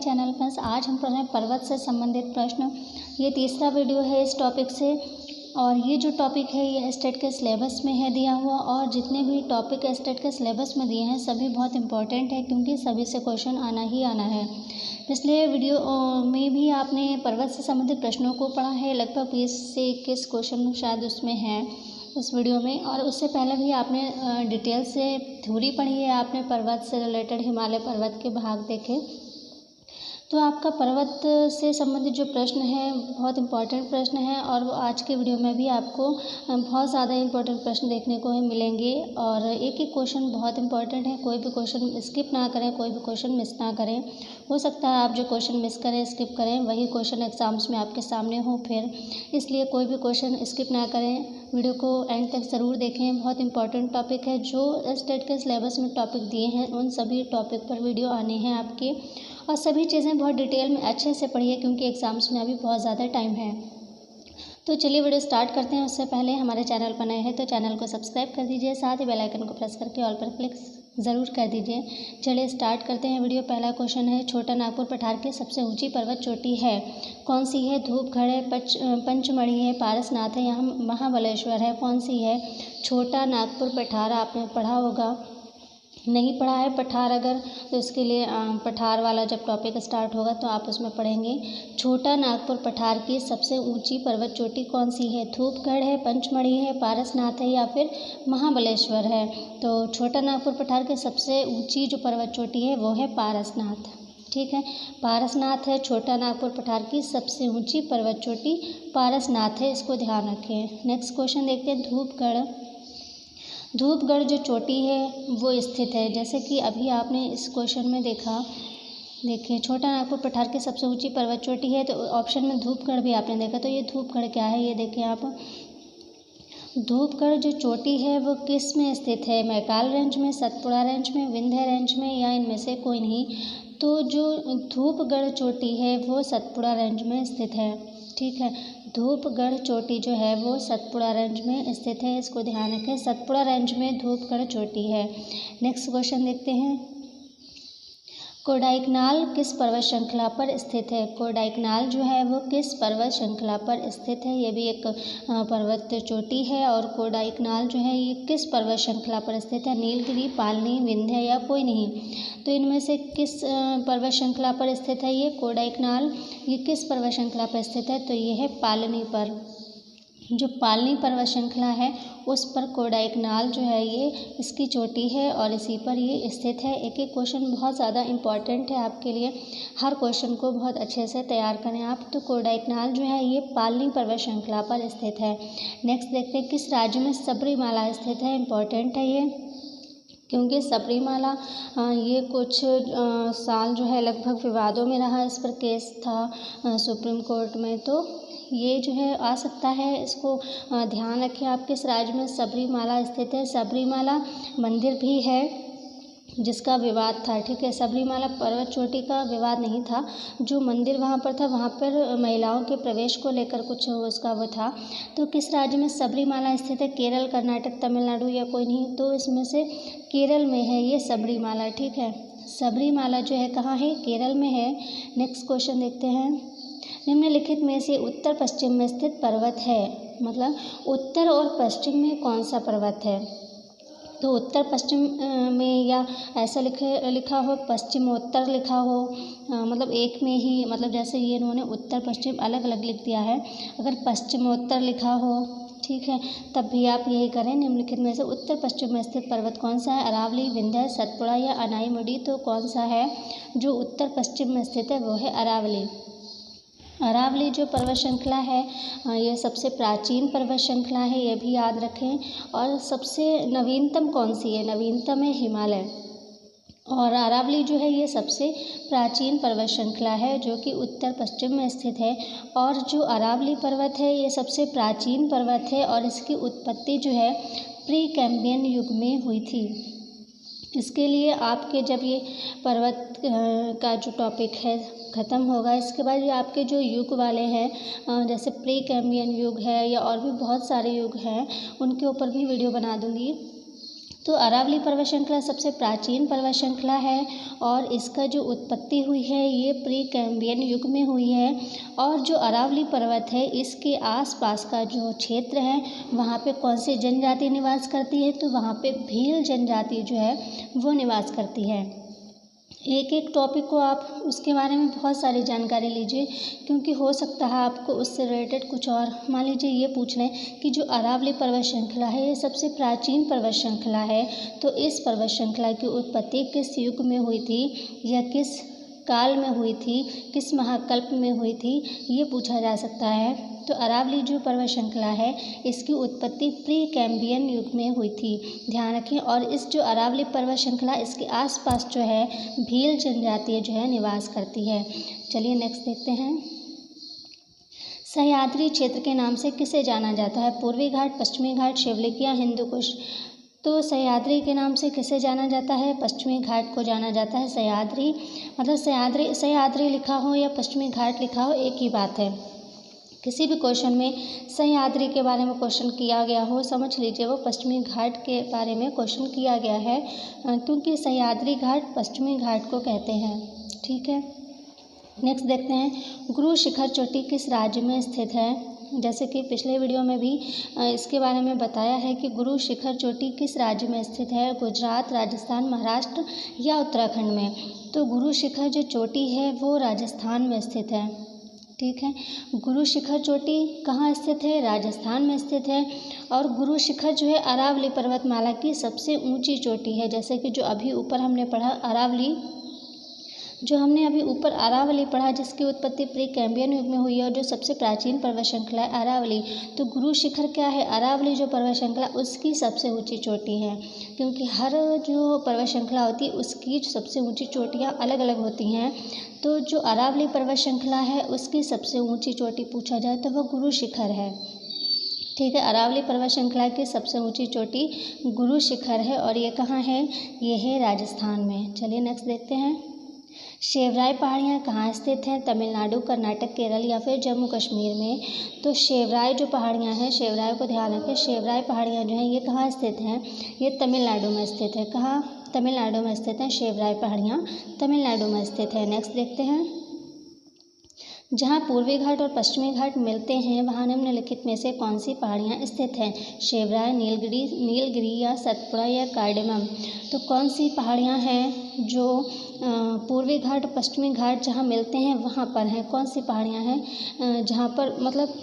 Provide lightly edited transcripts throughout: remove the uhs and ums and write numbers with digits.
Channel friends. आज हम पढ़ रहे हैं पर्वत से संबंधित प्रश्न। ये तीसरा वीडियो है इस टॉपिक से और ये जो टॉपिक है ये स्टेट के सिलेबस में है दिया हुआ और जितने भी टॉपिक स्टेट के सिलेबस में दिए हैं सभी बहुत इंपॉर्टेंट है क्योंकि सभी से क्वेश्चन आना ही आना है। इसलिए वीडियो में भी आपने पर्वत से संबंधित प्रश्नों को पढ़ा है, लगभग 20 से 21 क्वेश्चन शायद उसमें हैं इस वीडियो में। और उससे पहले भी आपने डिटेल से थ्योरी पढ़ी है, आपने पर्वत से रिलेटेड हिमालय पर्वत के भाग देखे। तो आपका पर्वत से संबंधित जो प्रश्न है बहुत इंपॉर्टेंट प्रश्न है और वो आज के वीडियो में भी आपको बहुत ज़्यादा इंपॉर्टेंट प्रश्न देखने को मिलेंगे और एक एक क्वेश्चन बहुत इंपॉर्टेंट है। कोई भी क्वेश्चन स्किप ना करें, कोई भी क्वेश्चन मिस ना करें। हो सकता है आप जो क्वेश्चन मिस करें, स्किप करें, वही क्वेश्चन एग्जाम्स में आपके सामने हो फिर, इसलिए कोई भी क्वेश्चन स्किप ना करें। वीडियो को एंड तक ज़रूर देखें, बहुत इंपॉर्टेंट टॉपिक है। जो स्टेट के सिलेबस में टॉपिक दिए हैं उन सभी टॉपिक पर वीडियो आने हैं आपके और सभी चीज़ें बहुत डिटेल में अच्छे से पढ़िए क्योंकि एग्ज़ाम्स में अभी बहुत ज़्यादा टाइम है। तो चलिए वीडियो स्टार्ट करते हैं। उससे पहले हमारे चैनल पर नए हैं तो चैनल को सब्सक्राइब कर दीजिए, साथ ही बेल आइकन को प्रेस करके ऑल पर क्लिक ज़रूर कर दीजिए। चलिए स्टार्ट करते हैं वीडियो। पहला क्वेश्चन है, छोटा नागपुर पठार की सबसे ऊंची पर्वत चोटी है कौन सी है? धूपगढ़ है, पंचमढ़ी है, पारसनाथ है, यहाँ महाबलेश्वर है। कौन सी है? छोटा नागपुर पठार आपने पढ़ा होगा, नहीं पढ़ा है पठार अगर तो इसके लिए पठार वाला जब टॉपिक स्टार्ट होगा तो आप उसमें पढ़ेंगे। छोटा नागपुर पठार की सबसे ऊंची पर्वत चोटी कौन सी है? धूपगढ़ है, पंचमढ़ी है, पारसनाथ है या फिर महाबलेश्वर है। तो छोटा नागपुर पठार की सबसे ऊंची जो पर्वत चोटी है वो है पारसनाथ। ठीक है, पारसनाथ है छोटा नागपुर पठार की सबसे ऊंची पर्वत चोटी, पारसनाथ है, इसको ध्यान रखें। नेक्स्ट क्वेश्चन देखते हैं। धूपगढ़ जो चोटी है वो स्थित है, जैसे कि अभी आपने इस क्वेश्चन में देखिए छोटा नागपुर पठार की सबसे ऊंची पर्वत चोटी है तो ऑप्शन में धूपगढ़ भी आपने देखा। तो ये धूपगढ़ क्या है ये देखिए आप। धूपगढ़ जो चोटी है वो किस में स्थित है? मैकाल रेंज में, सतपुड़ा रेंज में, विंध्य रेंज में या इनमें से कोई नहीं। तो जो धूपगढ़ चोटी है वो सतपुड़ा रेंज में स्थित है। ठीक है, धूपगढ़ चोटी जो है वो सतपुड़ा रेंज में स्थित है, इसको ध्यान रखें। सतपुड़ा रेंज में धूपगढ़ चोटी है। नेक्स्ट क्वेश्चन देखते हैं। कोडाइकनाल किस पर्वत श्रृंखला पर स्थित है? कोडाइकनाल जो है वो किस पर्वत श्रृंखला पर स्थित है? ये भी एक पर्वत चोटी है और कोडाइकनाल जो है ये किस पर्वत श्रृंखला पर स्थित है? नीलगिरी, पालनी, विंध्य या कोई नहीं। तो इनमें से किस पर्वत श्रृंखला पर स्थित है ये कोडाइकनाल? ये किस पर्वत श्रृंखला पर स्थित है? तो ये है पालनी पर। जो पालनी पर्वत श्रृंखला है उस पर कोडाइकनाल जो है ये इसकी चोटी है और इसी पर ये स्थित है। एक एक क्वेश्चन बहुत ज़्यादा इम्पॉर्टेंट है आपके लिए, हर क्वेश्चन को बहुत अच्छे से तैयार करें आप। तो कोडाइकनाल जो है ये पालनी पर्वत श्रृंखला पर स्थित है। नेक्स्ट देखते हैं, किस राज्य में सबरीमाला स्थित है? इम्पॉर्टेंट है ये क्योंकि सबरीमाला ये कुछ साल जो है लगभग विवादों में रहा, इस पर केस था सुप्रीम कोर्ट में, तो ये जो है आ सकता है, इसको ध्यान रखें आप किस राज्य में सबरीमाला स्थित है। सबरीमाला मंदिर भी है जिसका विवाद था। ठीक है, सबरीमाला पर्वत चोटी का विवाद नहीं था, जो मंदिर वहाँ पर था वहाँ पर महिलाओं के प्रवेश को लेकर कुछ उसका वो था। तो किस राज्य में सबरीमाला स्थित है? केरल, कर्नाटक, तमिलनाडु या कोई नहीं। तो इसमें से केरल में है ये सबरीमाला। ठीक है, सबरीमाला जो है कहाँ है? केरल में है। नेक्स्ट क्वेश्चन देखते हैं। निम्नलिखित में से उत्तर पश्चिम में स्थित पर्वत है, मतलब उत्तर और पश्चिम में कौन सा पर्वत है? तो उत्तर पश्चिम में या ऐसा लिखा हो पश्चिमोत्तर लिखा हो, मतलब एक में ही, मतलब जैसे ये इन्होंने उत्तर पश्चिम अलग अलग लिख दिया है। अगर पश्चिमोत्तर लिखा हो ठीक है तब भी आप यही करें। निम्नलिखित में से उत्तर पश्चिम में स्थित पर्वत कौन सा है? अरावली, विंध्य, सतपुड़ा या अनाईमुड़ी। तो कौन सा है जो उत्तर पश्चिम में स्थित है? वो है अरावली। अरावली जो पर्वत श्रृंखला है ये सबसे प्राचीन पर्वत श्रृंखला है, ये भी याद रखें। और सबसे नवीनतम कौन सी है? नवीनतम है हिमालय। और अरावली जो है ये सबसे प्राचीन पर्वत श्रृंखला है जो कि उत्तर पश्चिम में स्थित है। और जो अरावली पर्वत है ये सबसे प्राचीन पर्वत है और इसकी उत्पत्ति जो है प्री कैम्ब्रियन युग में हुई थी। इसके लिए आपके जब ये पर्वत का जो टॉपिक है ख़त्म होगा, इसके बाद ये आपके जो युग वाले हैं जैसे प्री कैम्ब्रियन युग है या और भी बहुत सारे युग हैं उनके ऊपर भी वीडियो बना दूँगी। तो अरावली पर्वत श्रृंखला सबसे प्राचीन पर्वत श्रृंखला है और इसका जो उत्पत्ति हुई है ये प्री कैम्ब्रियन युग में हुई है। और जो अरावली पर्वत है इसके आसपास का जो क्षेत्र है वहाँ पे कौन सी जनजाति निवास करती है, तो वहाँ पे भील जनजाति जो है वो निवास करती है। एक एक टॉपिक को आप उसके बारे में बहुत सारी जानकारी लीजिए, क्योंकि हो सकता है आपको उससे रिलेटेड कुछ और, मान लीजिए ये पूछ लें कि जो अरावली पर्वत श्रृंखला है ये सबसे प्राचीन पर्वत श्रृंखला है, तो इस पर्वत श्रृंखला की उत्पत्ति किस युग में हुई थी या किस काल में हुई थी, किस महाकल्प में हुई थी, ये पूछा जा सकता है। तो अरावली जो पर्वत श्रृंखला है इसकी उत्पत्ति प्री कैम्ब्रियन युग में हुई थी, ध्यान रखें। और इस जो अरावली पर्वत श्रृंखला इसके आसपास जो है भील जनजाति जो है निवास करती है। चलिए नेक्स्ट देखते हैं। सह्याद्री क्षेत्र के नाम से किसे जाना जाता है, पूर्वी घाट, पश्चिमी घाट, शिवलिक या हिंदू कुश। तो सह्याद्री के नाम से किसे जाना जाता है, पश्चिमी घाट को जाना जाता है। सह्याद्री मतलब सह्याद्री लिखा हो या पश्चिमी घाट लिखा हो एक ही बात है। किसी भी क्वेश्चन में सह्याद्री के बारे में क्वेश्चन किया गया हो, समझ लीजिए वो पश्चिमी घाट के बारे में क्वेश्चन किया गया है, क्योंकि सह्याद्री घाट पश्चिमी घाट को कहते हैं। ठीक है, नेक्स्ट देखते हैं। गुरु शिखर चोटी किस राज्य में स्थित है। जैसे कि पिछले वीडियो में भी इसके बारे में बताया है कि गुरु शिखर चोटी किस राज्य में स्थित है, गुजरात, राजस्थान, महाराष्ट्र या उत्तराखंड में। तो गुरु शिखर जो चोटी है वो राजस्थान में स्थित है। ठीक है, गुरु शिखर चोटी कहाँ स्थित है, राजस्थान में स्थित है। और गुरु शिखर जो है अरावली पर्वतमाला की सबसे ऊंची चोटी है। जैसे कि जो अभी ऊपर हमने पढ़ा अरावली, जो हमने अभी ऊपर अरावली पढ़ा जिसकी उत्पत्ति प्री कैम्ब्रियन युग में हुई है और जो सबसे प्राचीन पर्वत श्रृंखला है अरावली, तो गुरु शिखर क्या है, अरावली जो पर्वत श्रृंखला उसकी सबसे ऊंची चोटी है। क्योंकि हर जो पर्वत श्रृंखला होती है उसकी सबसे ऊंची चोटियाँ अलग अलग होती हैं, तो जो अरावली पर्वत श्रृंखला है उसकी सबसे ऊंची चोटी पूछा जाए तो वह गुरु शिखर है। ठीक है, अरावली पर्वत श्रृंखला की सबसे ऊंची चोटी गुरु शिखर है और ये कहाँ है, ये है राजस्थान में। चलिए नेक्स्ट देखते हैं। शेवराय पहाड़ियाँ कहाँ स्थित हैं, तमिलनाडु, कर्नाटक, केरल या फिर जम्मू कश्मीर में। तो शेवराय जो पहाड़ियाँ हैं, शेवराय को ध्यान रखें, शेवराय पहाड़ियाँ जो हैं ये कहाँ स्थित हैं, ये तमिलनाडु में स्थित है। कहाँ, तमिलनाडु में स्थित हैं शेवराय पहाड़ियाँ, तमिलनाडु में स्थित है। नेक्स्ट देखते हैं। जहाँ पूर्वी घाट और पश्चिमी घाट मिलते हैं वहाँ निम्नलिखित में से कौन सी पहाड़ियाँ स्थित हैं, शेवराय, नीलगिरी या सतपुड़ा या कार्डेमम। तो कौन सी पहाड़ियाँ हैं जो पूर्वी घाट पश्चिमी घाट जहाँ मिलते हैं वहाँ पर हैं, कौन सी पहाड़ियाँ हैं जहाँ पर मतलब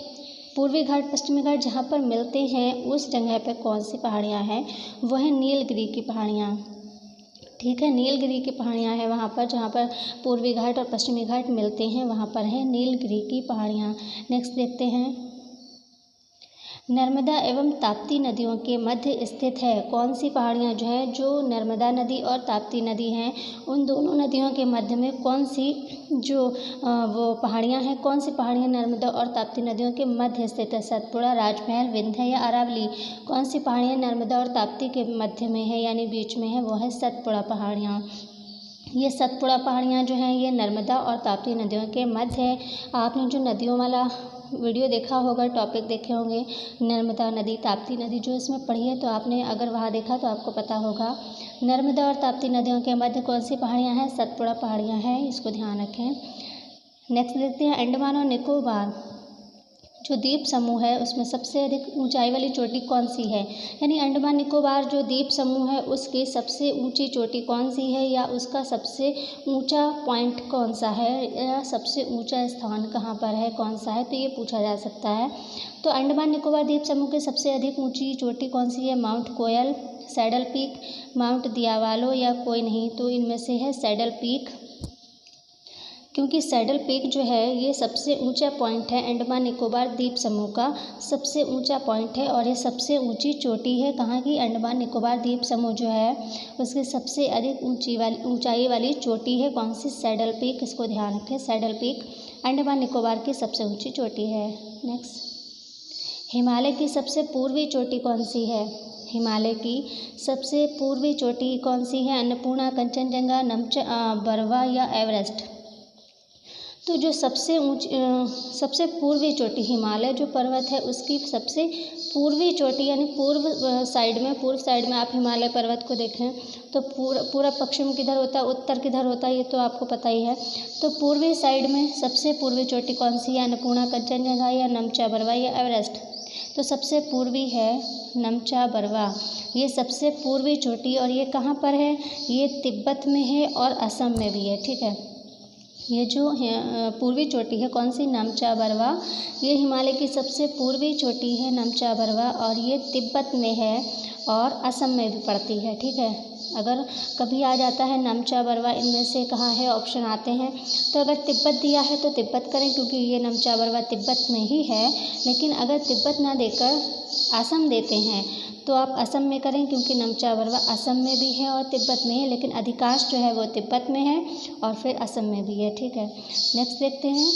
पूर्वी घाट पश्चिमी घाट जहाँ पर मिलते हैं उस जगह पर कौन सी पहाड़ियाँ हैं, वह है नीलगिरी की पहाड़ियाँ। ठीक है, नीलगिरी की पहाड़ियाँ हैं वहाँ पर जहाँ पर पूर्वी घाट और पश्चिमी घाट मिलते हैं, वहाँ पर है नीलगिरी की पहाड़ियाँ। नेक्स्ट देखते हैं। नर्मदा एवं ताप्ती नदियों के मध्य स्थित है कौन सी पहाड़ियाँ जो है, जो नर्मदा नदी और ताप्ती नदी हैं उन दोनों नदियों के मध्य में कौन सी जो वो पहाड़ियाँ हैं, कौन सी पहाड़ियाँ नर्मदा और ताप्ती नदियों के मध्य स्थित है, सतपुड़ा, राजमहल, विंध्य या अरावली। कौन सी पहाड़ियाँ नर्मदा और ताप्ती के मध्य में है यानी बीच में है, वो है सतपुड़ा पहाड़ियाँ। ये सतपुड़ा पहाड़ियाँ जो हैं ये नर्मदा और ताप्ती नदियों के मध्य है। आपने जो नदियों वाला वीडियो देखा होगा, टॉपिक देखे होंगे, नर्मदा नदी, ताप्ती नदी, जो इसमें पढ़ी है तो आपने अगर वहाँ देखा तो आपको पता होगा। नर्मदा और ताप्ती नदियों के मध्य कौन सी पहाड़ियाँ हैं, सतपुड़ा पहाड़ियाँ हैं, इसको ध्यान रखें। नेक्स्ट देखते हैं। अंडमान और निकोबार जो द्वीप समूह है उसमें सबसे अधिक ऊंचाई वाली चोटी कौन सी है, यानी अंडमान निकोबार जो द्वीप समूह है उसकी सबसे ऊंची चोटी कौन सी है या उसका सबसे ऊंचा पॉइंट कौन सा है या सबसे ऊंचा स्थान कहाँ पर है, कौन सा है, तो ये पूछा जा सकता है। तो अंडमान निकोबार द्वीप समूह की सबसे अधिक ऊंची चोटी कौन सी है, माउंट कोयल, सैडल पीक, माउंट दियावालो या कोई नहीं। तो इनमें से है सैडल पीक, क्योंकि सैडल पीक जो है ये सबसे ऊंचा पॉइंट है, अंडमान निकोबार द्वीप समूह का सबसे ऊंचा पॉइंट है और ये सबसे ऊंची चोटी है कहाँ की, अंडमान निकोबार द्वीप समूह जो है उसकी सबसे अधिक ऊंचाई वाली चोटी है कौन सी, सैडल पीक। इसको ध्यान रखें, सैडल पीक अंडमान निकोबार की सबसे ऊंची चोटी है। नेक्स्ट, हिमालय की सबसे पूर्वी चोटी कौन सी है, हिमालय की सबसे पूर्वी चोटी कौन सी है, अन्नपूर्णा, कंचनजंगा, बरवा या एवरेस्ट। तो जो सबसे पूर्वी चोटी हिमालय जो पर्वत है उसकी सबसे पूर्वी चोटी यानी पूर्व साइड में आप हिमालय पर्वत को देखें तो पूरा पश्चिम किधर होता है, उत्तर किधर होता है, ये तो आपको पता ही है। तो पूर्वी साइड में सबसे पूर्वी चोटी कौन सी है? अन्नपूर्णा, कंचनजंगा या नमचा बरवा या एवरेस्ट? तो सबसे पूर्वी है नमचा बरवा, ये सबसे पूर्वी चोटी। और ये कहाँ पर है? ये तिब्बत में है और असम में भी है। ठीक है, ये जो पूर्वी चोटी है कौन सी? नमचा बरवा। ये हिमालय की सबसे पूर्वी चोटी है नमचा बरवा और ये तिब्बत में है और असम में भी पड़ती है। ठीक है, अगर कभी आ जाता है नमचा बरवा इनमें से कहाँ है, ऑप्शन आते हैं, तो अगर तिब्बत दिया है तो तिब्बत करें क्योंकि ये नमचा बरवा तिब्बत में ही है। लेकिन अगर तिब्बत ना देकर असम देते हैं तो आप असम में करें क्योंकि नमचा बरवा असम में भी है और तिब्बत में है, लेकिन अधिकांश जो है वो तिब्बत में है और फिर असम में भी है। ठीक है, नेक्स्ट देखते हैं,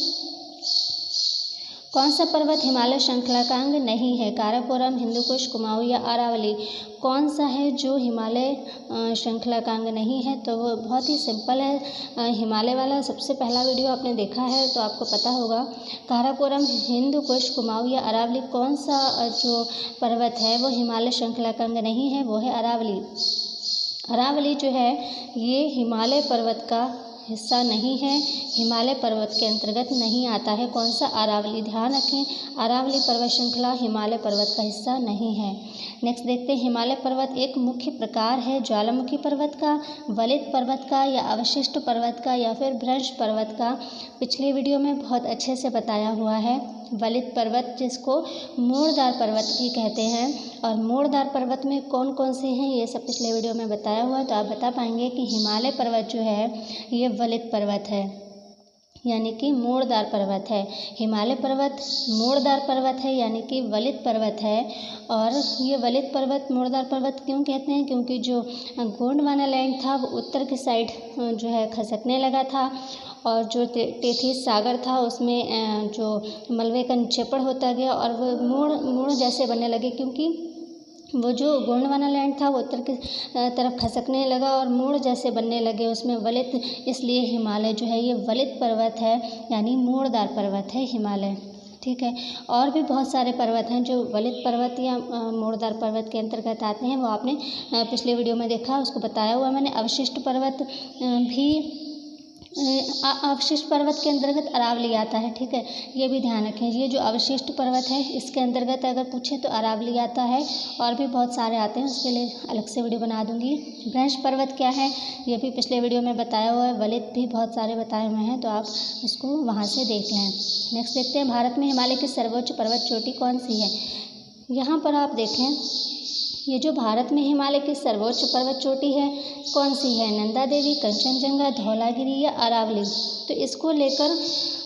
कौन सा पर्वत हिमालय श्रृंखला का अंग नहीं है? काराकोरम, हिंदुकुश, कुमाऊं या अरावली? कौन सा है जो हिमालय श्रृंखला का अंग नहीं है? तो वो बहुत ही सिंपल है, हिमालय वाला सबसे पहला वीडियो आपने देखा है तो आपको पता होगा। काराकोरम, हिंदुकुश, कुमाऊं या अरावली, कौन सा जो पर्वत है वो हिमालय श्रृंखला का अंग नहीं है? वो है अरावली। अरावली जो है ये हिमालय पर्वत का हिस्सा नहीं है, हिमालय पर्वत के अंतर्गत नहीं आता है। कौन सा? अरावली। ध्यान रखें, अरावली पर्वत श्रृंखला हिमालय पर्वत का हिस्सा नहीं है। नेक्स्ट देखते हैं, हिमालय पर्वत एक मुख्य प्रकार है ज्वालामुखी पर्वत का, वलित पर्वत का या अवशिष्ट पर्वत का या फिर भ्रंश पर्वत का? पिछले वीडियो में बहुत अच्छे से बताया हुआ है। वलित पर्वत जिसको मोड़दार पर्वत भी कहते हैं, और मोड़दार पर्वत में कौन कौन से हैं ये सब पिछले वीडियो में बताया हुआ है, तो आप बता पाएंगे कि हिमालय पर्वत जो है ये वलित पर्वत है, यानी कि मोड़दार पर्वत है। हिमालय पर्वत मोड़दार पर्वत है यानी कि वलित पर्वत है। और ये वलित पर्वत मोड़दार पर्वत क्यों कहते हैं? क्योंकि जो गोंडवाना लैंड था वो उत्तर की साइड जो है खसकने लगा था, और जो टेथिस सागर था उसमें जो मलबे का निक्षेपण होता गया और वो मोड़ जैसे बनने लगे, क्योंकि वो जो गोंडवाना लैंड था वो उत्तर की तरफ खसकने लगा और मोड़ जैसे बनने लगे उसमें वलित, इसलिए हिमालय जो है ये वलित पर्वत है यानी मोड़दार पर्वत है हिमालय। ठीक है, और भी बहुत सारे पर्वत हैं जो वलित पर्वत या मोड़दार पर्वत के अंतर्गत आते हैं, वो आपने पिछले वीडियो में देखा, उसको बताया हुआ मैंने। अवशिष्ट पर्वत भी अवशिष्ट पर्वत के अंतर्गत अरावली आता है। ठीक है, ये भी ध्यान रखें, ये जो अवशिष्ट पर्वत है इसके अंतर्गत अगर पूछे तो अरावली आता है, और भी बहुत सारे आते हैं, उसके लिए अलग से वीडियो बना दूंगी। भ्रंश पर्वत क्या है ये भी पिछले वीडियो में बताया हुआ है, वलित भी बहुत सारे बताए हुए हैं, तो आप उसको वहाँ से देख लें। नेक्स्ट देखते हैं, भारत में हिमालय की सर्वोच्च पर्वत चोटी कौन सी है? यहाँ पर आप देखें, ये जो भारत में हिमालय की सर्वोच्च पर्वत चोटी है कौन सी है? नंदा देवी, कंचनजंगा, धौलागिरी या अरावली? तो इसको लेकर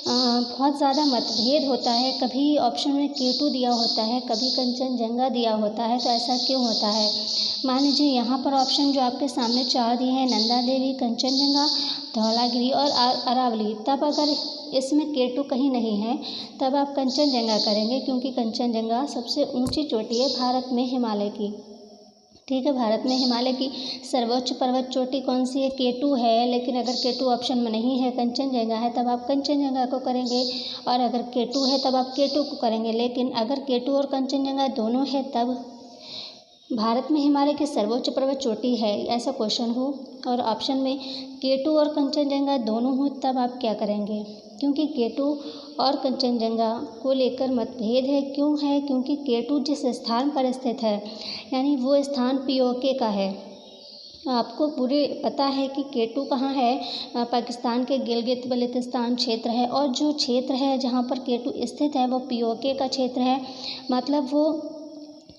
बहुत ज़्यादा मतभेद होता है, कभी ऑप्शन में K2 दिया होता है, कभी कंचनजंगा दिया होता है, तो ऐसा क्यों होता है? मान लीजिए यहाँ पर ऑप्शन जो आपके सामने 4 दिए हैं, नंदा देवी, कंचनजंगा, धौलागिरी और अरावली, तब अगर इसमें K2 कहीं नहीं है तब आप कंचनजंगा करेंगे, क्योंकि कंचनजंगा सबसे ऊंची चोटी है भारत में हिमालय की। ठीक है, भारत में हिमालय की सर्वोच्च पर्वत चोटी कौन सी है? K2 है, लेकिन अगर K2 ऑप्शन में नहीं है, कंचनजंगा है, तब आप कंचनजंगा को करेंगे, और अगर K2 है तब आप K2 को करेंगे। लेकिन अगर K2 और कंचनजंगा दोनों है तब भारत में हिमालय की सर्वोच्च पर्वत चोटी है, ऐसा क्वेश्चन हो और ऑप्शन में K2 और कंचनजंगा दोनों हो, तब आप क्या करेंगे? क्योंकि K2 और कंचनजंगा को लेकर मतभेद है। क्यों है? क्योंकि K2 जिस स्थान पर स्थित है यानी वो स्थान POK का है। आपको पूरे पता है कि K2 कहाँ है, पाकिस्तान के गिलगित बल्तिस्तान क्षेत्र है, और जो क्षेत्र है जहाँ पर K2 स्थित है वो POK का क्षेत्र है, मतलब वो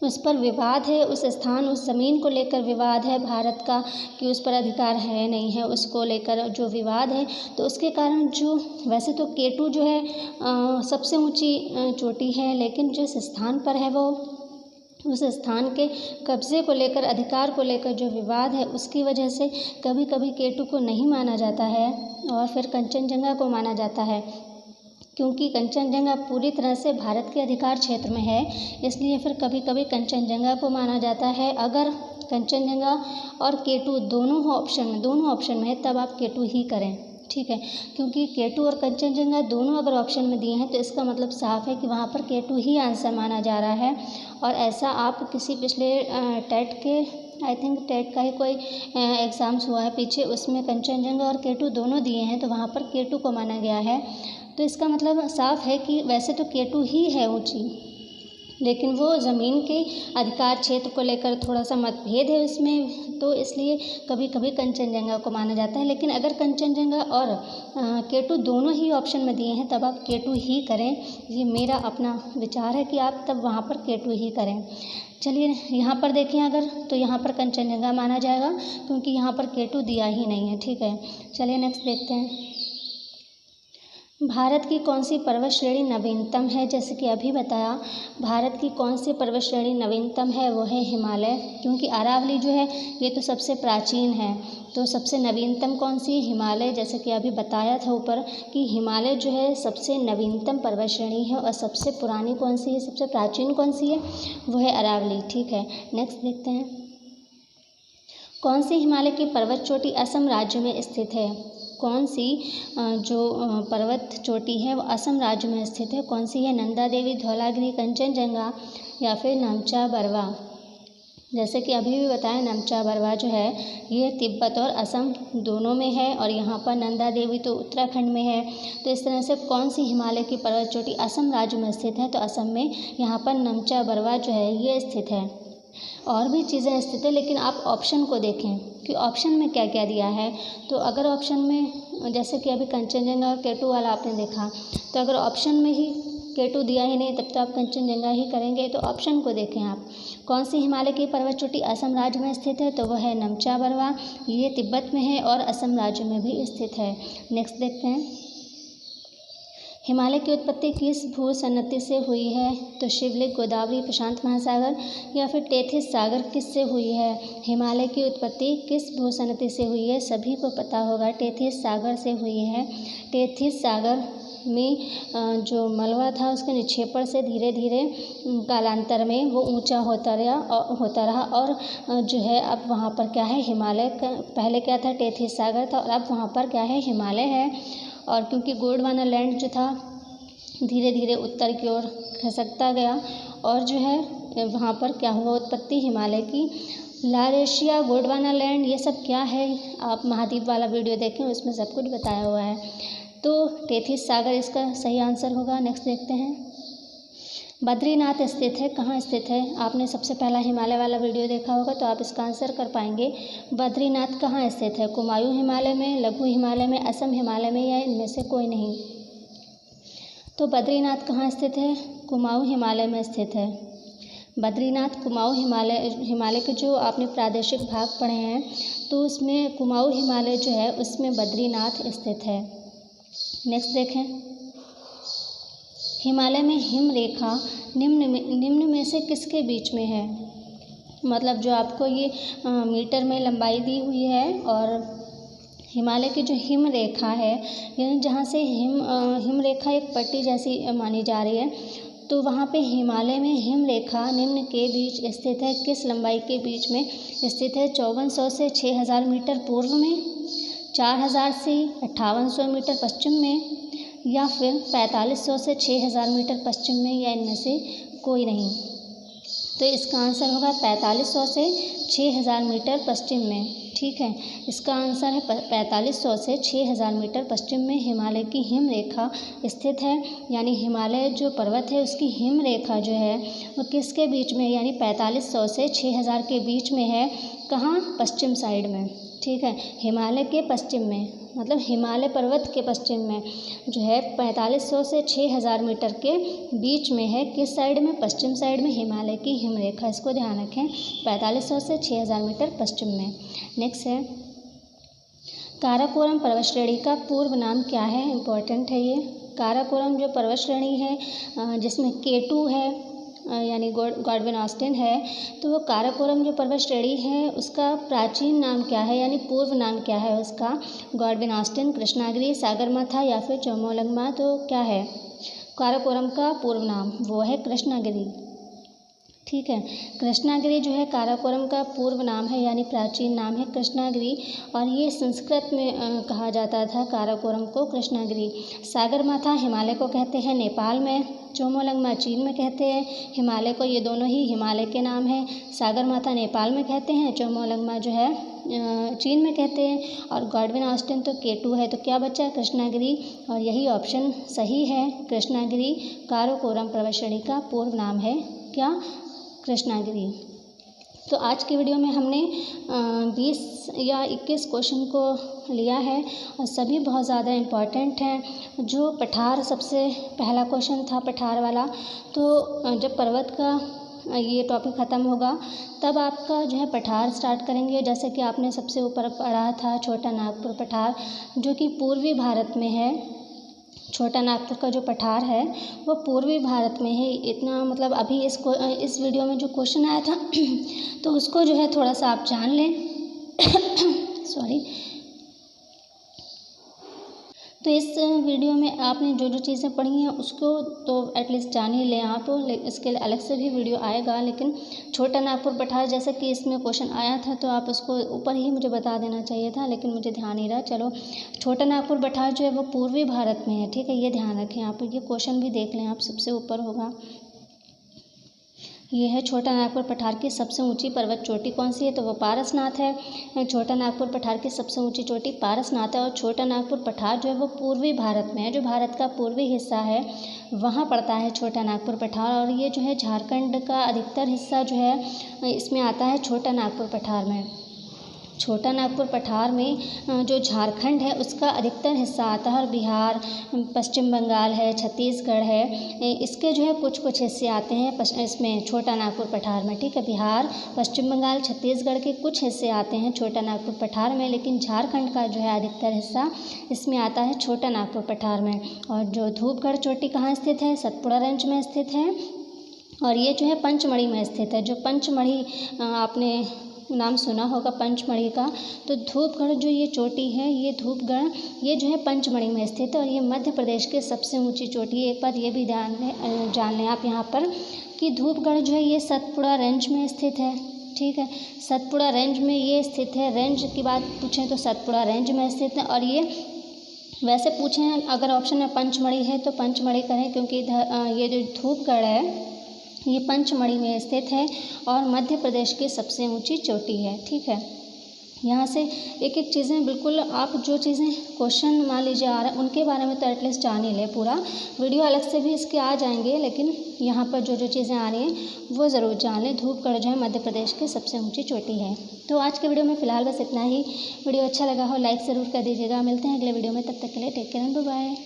उस पर विवाद है, उस स्थान उस ज़मीन को लेकर विवाद है भारत का कि उस पर अधिकार है नहीं है, उसको लेकर जो विवाद है, तो उसके कारण जो वैसे तो K2 जो है सबसे ऊंची चोटी है, लेकिन जिस स्थान पर है वो उस स्थान के कब्ज़े को लेकर अधिकार को लेकर जो विवाद है उसकी वजह से कभी कभी K2 को नहीं माना जाता है और फिर कंचनजंगा को माना जाता है। क्योंकि कंचनजंगा पूरी तरह से भारत के अधिकार क्षेत्र में है, इसलिए फिर कभी कभी कंचनजंगा को माना जाता है। अगर कंचनजंगा और K2 दोनों ऑप्शन में है तब आप K2 ही करें। ठीक है, क्योंकि K2 और कंचनजंगा दोनों अगर ऑप्शन में दिए हैं तो इसका मतलब साफ है कि वहाँ पर K2 ही आंसर माना जा रहा है। और ऐसा आप किसी पिछले टेट के, आई थिंक टेट का ही कोई एग्ज़ाम्स हुआ है पीछे, उसमें कंचनजंगा और K2 दोनों दिए हैं तो वहाँ पर K2 को माना गया है। तो इसका मतलब साफ है कि वैसे तो K2 ही है ऊँची, लेकिन वो ज़मीन के अधिकार क्षेत्र को लेकर थोड़ा सा मतभेद है उसमें, तो इसलिए कभी कभी कंचनजंगा को माना जाता है। लेकिन अगर कंचनजंगा और K2 दोनों ही ऑप्शन में दिए हैं तब आप K2 ही करें। ये मेरा अपना विचार है कि आप तब वहाँ पर K2 ही करें। चलिए यहाँ पर देखें अगर, तो यहाँ पर कंचनजंगा माना जाएगा क्योंकि यहाँ पर K2 दिया ही नहीं है। ठीक है, चलिए नेक्स्ट देखते हैं। भारत की कौन सी पर्वत श्रेणी नवीनतम है? जैसे कि अभी बताया, भारत की कौन सी पर्वत श्रेणी नवीनतम है? वो है हिमालय, क्योंकि अरावली जो है ये तो सबसे प्राचीन है, तो सबसे नवीनतम कौन सी? हिमालय। जैसे कि अभी बताया था ऊपर कि हिमालय जो है सबसे नवीनतम पर्वत श्रेणी है। और सबसे पुरानी कौन सी है, सबसे प्राचीन कौन सी है? वो है अरावली। ठीक है, नेक्स्ट देखते हैं। कौन सी हिमालय की पर्वत चोटी असम राज्य में स्थित है? कौन सी जो पर्वत चोटी है वो असम राज्य में स्थित है? कौन सी है? नंदा देवी, धौलागिरी, कंचनजंगा या फिर नामचा बरवा। जैसे कि अभी भी बताया, नामचा बरवा जो है ये तिब्बत और असम दोनों में है, और यहाँ पर नंदा देवी तो उत्तराखंड में है। तो इस तरह से कौन सी हिमालय की पर्वत चोटी असम राज्य में स्थित है? तो असम में यहाँ पर नामचा बरवा जो है ये स्थित है। और भी चीज़ें स्थित है, लेकिन आप ऑप्शन को देखें कि ऑप्शन में क्या क्या दिया है। तो अगर ऑप्शन में, जैसे कि अभी कंचनजंगा और K2 वाला आपने देखा, तो अगर ऑप्शन में ही K2 दिया ही नहीं तब तो आप कंचनजंगा ही करेंगे। तो ऑप्शन को देखें आप, कौन सी हिमालय की पर्वत चोटी असम राज्य में स्थित है? तो वह है नामचा बरवा, ये तिब्बत में है और असम राज्य में भी स्थित है। नेक्स्ट देखते हैं। हिमालय की उत्पत्ति किस भू सन्नति से हुई है? तो शिवलिक, गोदावरी, प्रशांत महासागर या फिर टेथिस सागर किससे हुई है? हिमालय की उत्पत्ति किस भू सन्नति से हुई है? सभी को पता होगा, टेथिस सागर से हुई है। टेथिस सागर में जो मलबा था उसके निक्षेपण से धीरे धीरे कालांतर में वो ऊंचा होता रहा और जो है अब वहाँ पर क्या है, हिमालय का, पहले क्या था, टेथिस सागर था और अब वहाँ पर क्या है, हिमालय है। और क्योंकि गोंडवाना लैंड जो था धीरे धीरे उत्तर की ओर खिसकता गया और जो है वहाँ पर क्या हुआ, उत्पत्ति हिमालय की। लाल एशिया, गोंडवाना लैंड, ये सब क्या है, आप महाद्वीप वाला वीडियो देखें, उसमें सब कुछ बताया हुआ है। तो टेथिस सागर इसका सही आंसर होगा। नेक्स्ट देखते हैं। बद्रीनाथ स्थित है, कहाँ स्थित है? आपने सबसे पहला हिमालय वाला वीडियो देखा होगा तो आप इसका आंसर कर पाएंगे। बद्रीनाथ कहाँ स्थित है? कुमायूं हिमालय में, लघु हिमालय में, असम हिमालय में या इनमें से कोई नहीं? तो बद्रीनाथ कहाँ स्थित है? कुमाऊं हिमालय में स्थित है। बद्रीनाथ कुमाऊं हिमालय के जो आपने प्रादेशिक भाग पढ़े हैं तो उसमें कुमाऊं हिमालय जो है उसमें बद्रीनाथ स्थित है। नेक्स्ट देखें। हिमालय में हिम रेखा निम्न में से किसके बीच में है? मतलब जो आपको ये मीटर में लंबाई दी हुई है और हिमालय की जो हिम रेखा है, यानी जहाँ से हिम रेखा एक पट्टी जैसी मानी जा रही है, तो वहाँ पे हिमालय में हिम रेखा निम्न के बीच स्थित है। किस लंबाई के बीच में स्थित है? 5400 से 6000 मीटर पूर्व में, 4000 से 5800 मीटर पश्चिम में या फिर 4500 से 6000 मीटर पश्चिम में या इनमें से कोई नहीं? तो इसका आंसर होगा 4500 से 6000 मीटर पश्चिम में। ठीक है, इसका आंसर है 4500 से 6000 मीटर पश्चिम में हिमालय की हिम रेखा स्थित है। यानी हिमालय जो पर्वत है उसकी हिम रेखा जो है वो किसके बीच में, यानी 4500 से 6000 के बीच में है। कहाँ? पश्चिम साइड में। ठीक है, हिमालय के पश्चिम में, मतलब हिमालय पर्वत के पश्चिम में जो है 4500 से 6000 मीटर के बीच में है। किस साइड में? पश्चिम साइड में हिमालय की हिम रेखा। इसको ध्यान रखें, 4500 से 6000 मीटर पश्चिम में। नेक्स्ट है, काराकोरम पर्वत श्रेणी का पूर्व नाम क्या है? इम्पोर्टेंट है ये। काराकोरम जो पर्वत श्रेणी है जिसमें K2 है यानी गॉडविन ऑस्टिन है, तो वो काराकोरम जो पर्वत श्रेणी है उसका प्राचीन नाम क्या है, यानी पूर्व नाम क्या है उसका? गॉडविन ऑस्टिन, कृष्णागिरी, सागरमाथा या फिर चौमोलंगमा। तो क्या है काराकोरम का पूर्व नाम? वो है कृष्णागिरी। ठीक है। कृष्णागिरी जो है काराकोरम का पूर्व नाम है, यानी प्राचीन नाम है कृष्णागिरी, और ये संस्कृत में कहा जाता था काराकोरम को कृष्णागिरी। सागरमाथा हिमालय को कहते हैं नेपाल में, चोमोलंगमा चीन में कहते हैं हिमालय को, ये दोनों ही हिमालय के नाम हैं। सागरमाथा नेपाल में कहते हैं, चोमोलंगमा जो है चीन में कहते हैं, और गॉडविन ऑस्टिन तो K2 है, तो क्या बचा कृष्णागिरी, और यही ऑप्शन सही है। कृष्णागिरी काराकोरम पर्वतश्रेणी का पूर्व नाम है क्या, कृष्णागिरी। तो आज की वीडियो में हमने 20 या 21 क्वेश्चन को लिया है और सभी बहुत ज़्यादा इम्पॉर्टेंट हैं। जो पठार सबसे पहला क्वेश्चन था पठार वाला, तो जब पर्वत का ये टॉपिक ख़त्म होगा तब आपका जो है पठार स्टार्ट करेंगे। जैसे कि आपने सबसे ऊपर पढ़ा था छोटा नागपुर पठार, जो कि पूर्वी भारत में है। छोटा नागपुर का जो पठार है वो पूर्वी भारत में है। इतना मतलब अभी इस वीडियो में जो क्वेश्चन आया था तो उसको जो है थोड़ा सा आप जान लें सॉरी। तो इस वीडियो में आपने जो जो चीज़ें पढ़ी हैं उसको तो एटलीस्ट जान ही लें आप, इसके लिए अलग से भी वीडियो आएगा। लेकिन छोटा नागपुर पठार जैसे कि इसमें क्वेश्चन आया था तो आप उसको ऊपर ही मुझे बता देना चाहिए था, लेकिन मुझे ध्यान नहीं रहा। चलो, छोटा नागपुर पठार जो है वो पूर्वी भारत में है, ठीक है, ये ध्यान रखें आप। ये क्वेश्चन भी देख लें आप, सबसे ऊपर होगा। ये है छोटा नागपुर पठार की सबसे ऊंची पर्वत चोटी कौन सी है, तो वो पारसनाथ है। छोटा नागपुर पठार की सबसे ऊंची चोटी पारसनाथ है। और छोटा नागपुर पठार जो है वो पूर्वी भारत में है, जो भारत का पूर्वी हिस्सा है वहाँ पड़ता है छोटा नागपुर पठार। और ये जो है झारखंड का अधिकतर हिस्सा जो है इसमें आता है छोटा नागपुर पठार में। छोटा नागपुर पठार में जो झारखंड है उसका अधिकतर हिस्सा आता है, और बिहार, पश्चिम बंगाल है, छत्तीसगढ़ है, इसके जो है कुछ कुछ हिस्से आते हैं इसमें छोटा नागपुर पठार में, ठीक है। बिहार, पश्चिम बंगाल, छत्तीसगढ़ के कुछ हिस्से आते हैं छोटा नागपुर पठार में, लेकिन झारखंड का जो है अधिकतर हिस्सा इसमें आता है छोटा नागपुर पठार में। और जो धूपगढ़ चोटी कहाँ स्थित है, सतपुड़ा रेंज में स्थित है, और ये जो है पंचमढ़ी में स्थित है। जो पंचमढ़ी आपने नाम सुना होगा पंचमढ़ी का, तो धूपगढ़ जो ये चोटी है, ये धूपगढ़ ये जो है पंचमढ़ी में स्थित है, और ये मध्य प्रदेश के सबसे ऊंची चोटी है। एक बात ये भी जान लें आप यहाँ पर कि धूपगढ़ जो है ये सतपुड़ा रेंज में स्थित है, ठीक है। सतपुड़ा रेंज में ये स्थित है। रेंज की बात पूछें तो सतपुड़ा रेंज में स्थित है। और ये वैसे पूछें अगर ऑप्शन में पंचमढ़ी है तो पंचमढ़ी करें, क्योंकि ये जो धूपगढ़ है ये पंचमढ़ी में स्थित है और मध्य प्रदेश की सबसे ऊंची चोटी है, ठीक है। यहाँ से एक एक चीज़ें बिल्कुल आप जो चीज़ें क्वेश्चन मान लीजिए आ रहा है उनके बारे में तो एटलीस्ट जान ही लें। पूरा वीडियो अलग से भी इसके आ जाएंगे, लेकिन यहाँ पर जो जो चीज़ें आ रही हैं वो ज़रूर जान लें। धूपगढ़ जो है मध्य प्रदेश की सबसे ऊँची चोटी है। तो आज के वीडियो में फ़िलहाल बस इतना ही। वीडियो अच्छा लगा हो लाइक ज़रूर कर दीजिएगा। मिलते हैं अगले वीडियो में, तब तक के लिए take care and bye bye.